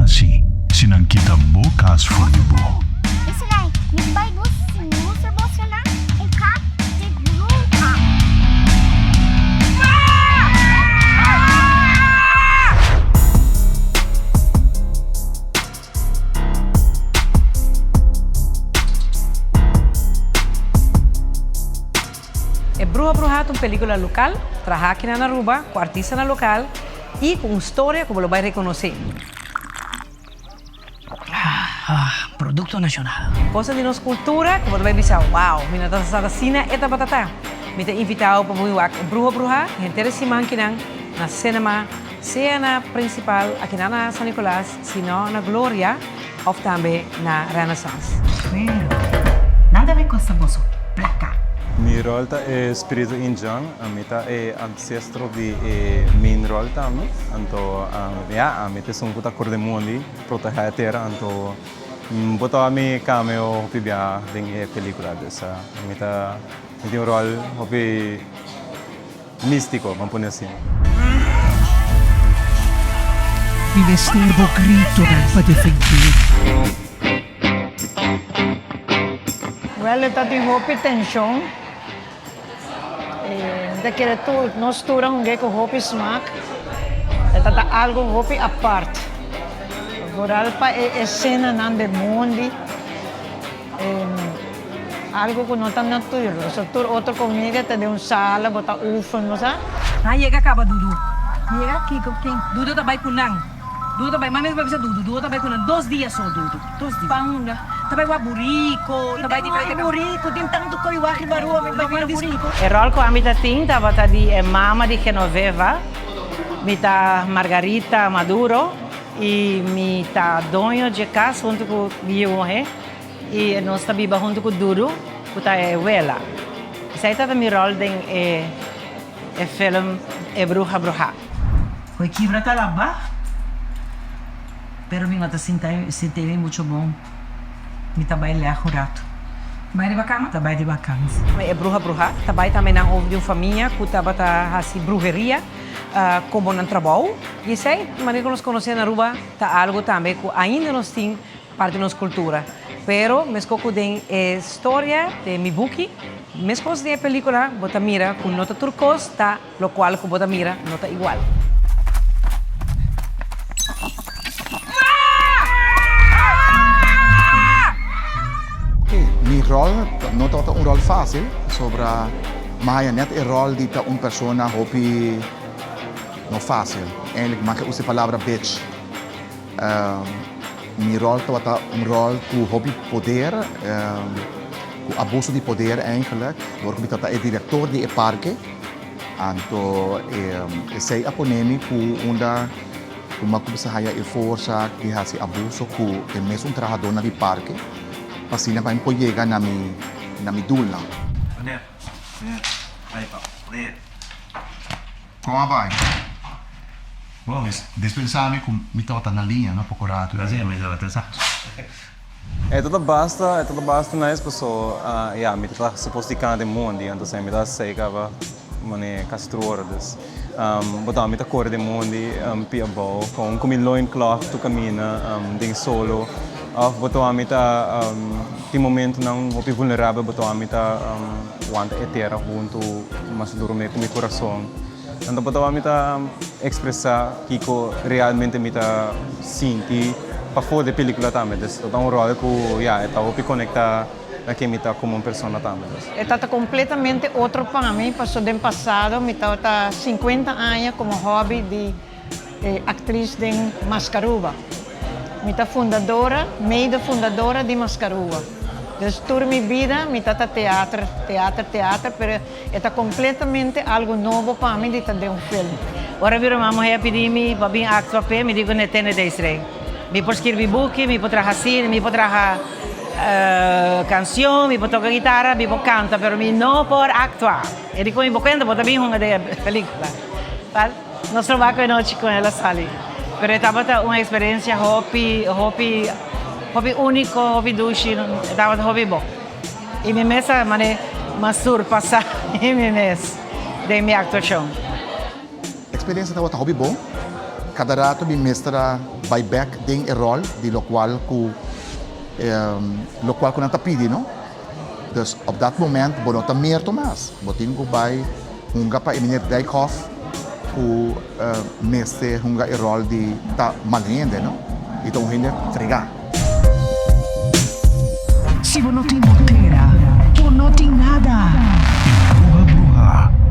Hasi, sinangkita mo kasfolibo. Isilay, nagbay mo sinusor mo sila, ikat, tigulong ka. É Bruja Bruja, uma película local, trabalha aqui na Aruba, com artista local e com história como lo vai reconhecer. Producto nacional. Coisa de nossa cultura, como vai pensar, uau, minha taça cena é batata. Me tem invitado para o Bruja Bruja, gente semana que na cena principal aqui na São Nicolás, sino na Glória, ou também na Renaissance. Nada a ver com essa moça. Pra cá. Mi rol é espírito indiano, a mita é ancestro de min rol também. Então, a mita são puta cor de mundo, proteger a terra, então botou a mi cameo pibia dentro película dessa. A mita tem um rol hopi místico, vamos pôr assim. Minesterbo grito para defender. Well, está tem hopi tensão. Da que tu nós tura um gecko hopi smaak. Está algo hopi apart. Vooral pa cena nan de mundi. Algo que não está natural. Se tu outro comigo te de sala, bota oefen, mas Ah, chega acaba Dudu. Chega aqui com quem? Dudu também com nang. Dudu também, mas mesmo vai ser Dudu. Dudu também com nang. 2 dias só Dudu. 2 dias. Pão, também o burrico, também diferente. burrico, tem tanto coisa que barua, me vai burrico. Il rol che mi tinta vota di mamma di Genoveva, mi ta Margarita Maduro e mi ta Donho de Cas junto com Guilherme e nós ta biba junto com Duro, que ta é Wela. Isso aí tá mi rol den film Bruja Bruja. Foi quebra talaba. Pero mi nota sentei muito bom. Mi trabalhei com rato. Vai de bacana? Trabalho de bacanas. É Bruja Bruja. Também na houve de uma família que estava assim brujeria como no trabalho. E isso aí, maneira que nós conhecemos na Aruba, tá algo também que ainda nós tem parte da nossa cultura. Pero, mesmo que tem história de Mibuki, mesmo que tem película, bota mira com nota turcos, tá, lo qual que bota mira nota igual. Mi rol não é um rol fácil, sobre mas net é rol de uma pessoa hopi não fácil. Eigenlijk mag ik usar a palavra bitch. Mi rol é um rol com hopi poder, com abuso de poder eigenlijk. Porque eu é diretor de parque, então sei a ponemi com uma coisa que força que faz abuso com o mesmo trabalhador na parque. Pasti na pain po llega na mi dula. Como vai? Bom, mas dispensami kung mitota na linha, no, procurato. Kasi may dala sa. Tudo basta na pessoa, me tá suposto de cantar mundo, então me tá sei que va mane castruordes. Botar me tá cor de mundo, pia bom, com loin cloth tu camina, ding solo. Botou a mita tem momento não hopi vulnerável botou a mita wanta etera junto mas dorme com meu coração então botou a mita expressar que realmente mita senti para fora da película também então um rol que está hopi conectar aqui mita como uma pessoa também Está completamente outro para mim, passou do passado, me está 50 anos como hobby de atriz de Mascaruba. Mita fundadora, meio fundadora de Mascaruba. Desde toda minha vida, me tá teatro, pero é completamente algo novo para mim de fazer filme. Ora viro mamma a pedir-me para vir actuar pe, me digo ne tene desre. Me por escrever book, me por trabalhar me por trabalhar canção, me por tocar guitarra, me por cantar, pero me não por actuar. E digo me por conta, por também uma de película. Nós trabalhamos com noite com ela sali. Pero estava uma experiência hobby único, hobby dushi, estava hobby bom. E me mesa mane surpassar e me mes de minha atuação. Experiência estava hobby bom. Cada rato me mestra buyback ding rol di lo qual ku natapidi, no? Dus op dat moment bonota meer Tomas. Botin ko bij hunga pa meneer Dijkhoff ku meste hunga rol di ta malende, no? Itong hindi triga. Si bonoting motera, bonoting nada. Bruha, bruha.